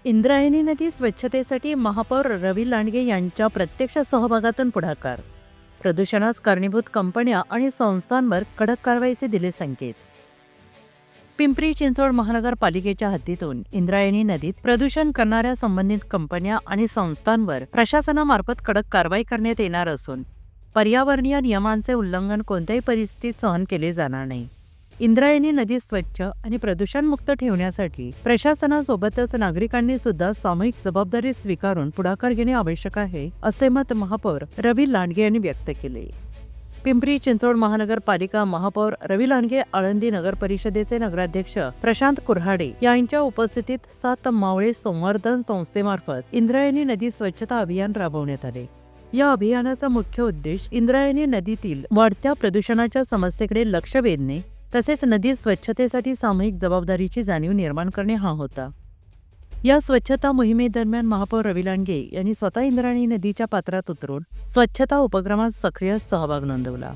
इंद्रायणी नदी स्वच्छतेसाठी महापौर रवी लांडगे यांच्या प्रत्यक्ष सहभागातून पुढाकार. प्रदूषणास कारणीभूत कंपन्या आणि संस्थांवर कडक कारवाईचे दिले संकेत. पिंपरी चिंचवड महानगरपालिकेच्या हद्दीतून इंद्रायणी नदीत प्रदूषण करणाऱ्या संबंधित कंपन्या आणि संस्थांवर प्रशासनामार्फत कडक कारवाई करण्यात येणार असून पर्यावरणीय नियमांचे उल्लंघन कोणत्याही परिस्थितीत सहन केले जाणार नाही. इंद्रायणी नदी स्वच्छ आणि प्रदूषणमुक्त ठेवण्यासाठी प्रशासनासोबतच नागरिकांनी सुद्धा सामूहिक जबाबदारी स्वीकारून पुढाकार घेणे आवश्यक आहे, असे मत महापौर रवी लांडगे यांनी व्यक्त केले. पिंपरी चिंचवड महानगरपालिका महापौर रवी लांडगे, आळंदी नगर परिषदेचे नगराध्यक्ष प्रशांत कुऱ्हाडे यांच्या उपस्थितीत 7 मावळे संवर्धन संस्थेमार्फत इंद्रायणी नदी स्वच्छता अभियान राबवण्यात आले. या अभियानाचा मुख्य उद्देश इंद्रायणी नदीतील वाढत्या प्रदूषणाच्या समस्येकडे लक्ष वेधणे तसेच नदी स्वच्छतेसाठी सामूहिक जबाबदारीची जाणीव निर्माण करणे हा होता. या स्वच्छता मोहिमेदरम्यान महापौर रवी लांडगे यांनी स्वतः इंद्रायणी नदीच्या पात्रात उतरून स्वच्छता उपक्रमात सक्रिय सहभाग नोंदवला.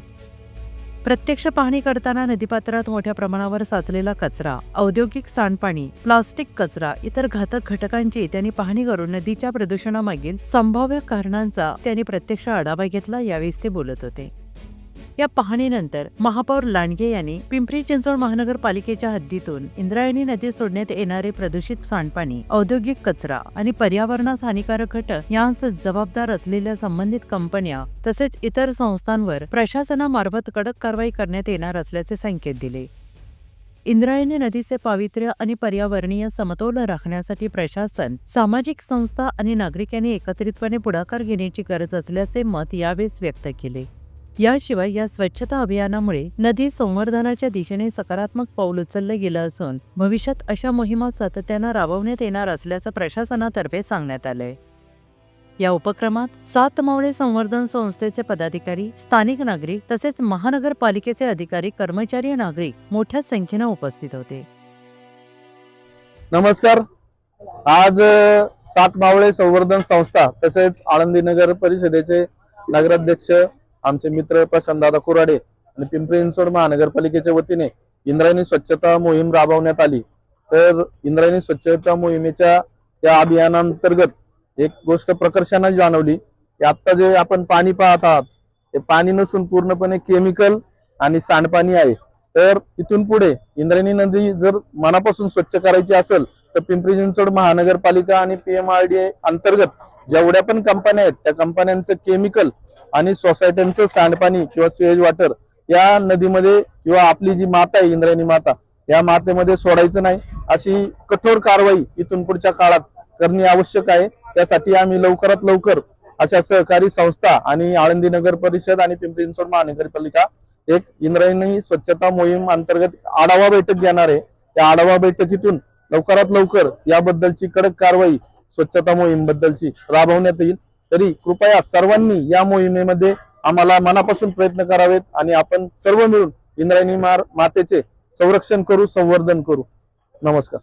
प्रत्यक्ष पाहणी करताना नदीपात्रात मोठ्या प्रमाणावर साचलेला कचरा, औद्योगिक सांडपाणी, प्लास्टिक कचरा, इतर घातक घटकांची त्यांनी पाहणी करून नदीच्या प्रदूषणामागील संभाव्य कारणांचा त्यांनी प्रत्यक्ष आढावा घेतला. यावेळी ते बोलत होते. या पाहणीनंतर महापौर लांडगे यांनी पिंपरी चिंचवड महानगरपालिकेच्या हद्दीतून इंद्रायणी नदीत सोडण्यात येणारे प्रदूषित सांडपाणी, औद्योगिक कचरा आणि पर्यावरणास हानिकारक घटक यांस जबाबदार असलेल्या संबंधित कंपन्या तसेच इतर संस्थांवर प्रशासनामार्फत कडक कारवाई करण्यात येणार असल्याचे संकेत दिले. इंद्रायणी नदीचे पावित्र्य आणि पर्यावरणीय समतोल राखण्यासाठी प्रशासन, सामाजिक संस्था आणि नागरिकांनी एकत्रितपणे पुढाकार घेण्याची गरज असल्याचे मत यावेळी व्यक्त केले. याशिवाय या स्वच्छता अभियानामुळे नदी संवर्धनाच्या दिशेने सकारात्मक पाऊल उचलले गेलं असून भविष्यात अशा मोहिमा सातत्यानं राबवण्यात येणार असल्याचं प्रशासनातर्फे सांगण्यात आलंय. या उपक्रमात 7 मावळे संवर्धन संस्थेचे पदाधिकारी, स्थानिक नागरिक तसेच महानगरपालिकेचे अधिकारी, कर्मचारी, नागरिक मोठ्या संख्येने उपस्थित होते. नमस्कार. आज 7 मावळे संवर्धन संस्था तसेच आळंदी नगर परिषदेचे नगराध्यक्ष आमचे मित्र प्रशांत दादा कुऱ्हाडे आणि पिंपरी चिंचवड महानगरपालिकेच्या वतीने इंद्रायणी स्वच्छता मोहीम राबवण्यात आली. तर इंद्रायणी स्वच्छता मोहिमेच्या या अभियानांतर्गत एक गोष्ट प्रकर्षाने जाणवली की आता जे आपण पाणी पाहत आहात ते पाणी नसून पूर्णपणे केमिकल आणि सांडपाणी आहे. तर इथून पुढे इंद्रायणी नदी जर मनापासून स्वच्छ करायची असेल तर पिंपरी चिंचवड महानगरपालिका आणि PMRDA अंतर्गत जेवढ्या पण कंपन्या आहेत त्या कंपन्यांचं केमिकल आणि सोसायट्यांचं सांडपाणी किंवा सीवेज वॉटर या नदीमध्ये किंवा आपली जी माता आहे इंद्रायणी माता या मातेमध्ये सोडायचं नाही, अशी कठोर कारवाई इथून पुढच्या काळात करणे आवश्यक आहे. त्यासाठी आम्ही लवकरात लवकर अशा सहकारी संस्था आणि आळंदी नगर परिषद आणि पिंपरी चिंचवड महानगरपालिका एक इंद्रायणी स्वच्छता मोहीम अंतर्गत आढावा बैठक घेणार आहे. त्या आढावा बैठकीतून लवकरात लवकर याबद्दलची कडक कारवाई स्वच्छता मोहीम बद्दलची राबवण्यात येईल. तरी कृपया सर्वांनी या मोहिमेमध्ये आम्हाला मनापासून प्रयत्न करावेत आणि आपण सर्व मिळून इंद्रायणी मातेचे संरक्षण करू, संवर्धन करू. नमस्कार.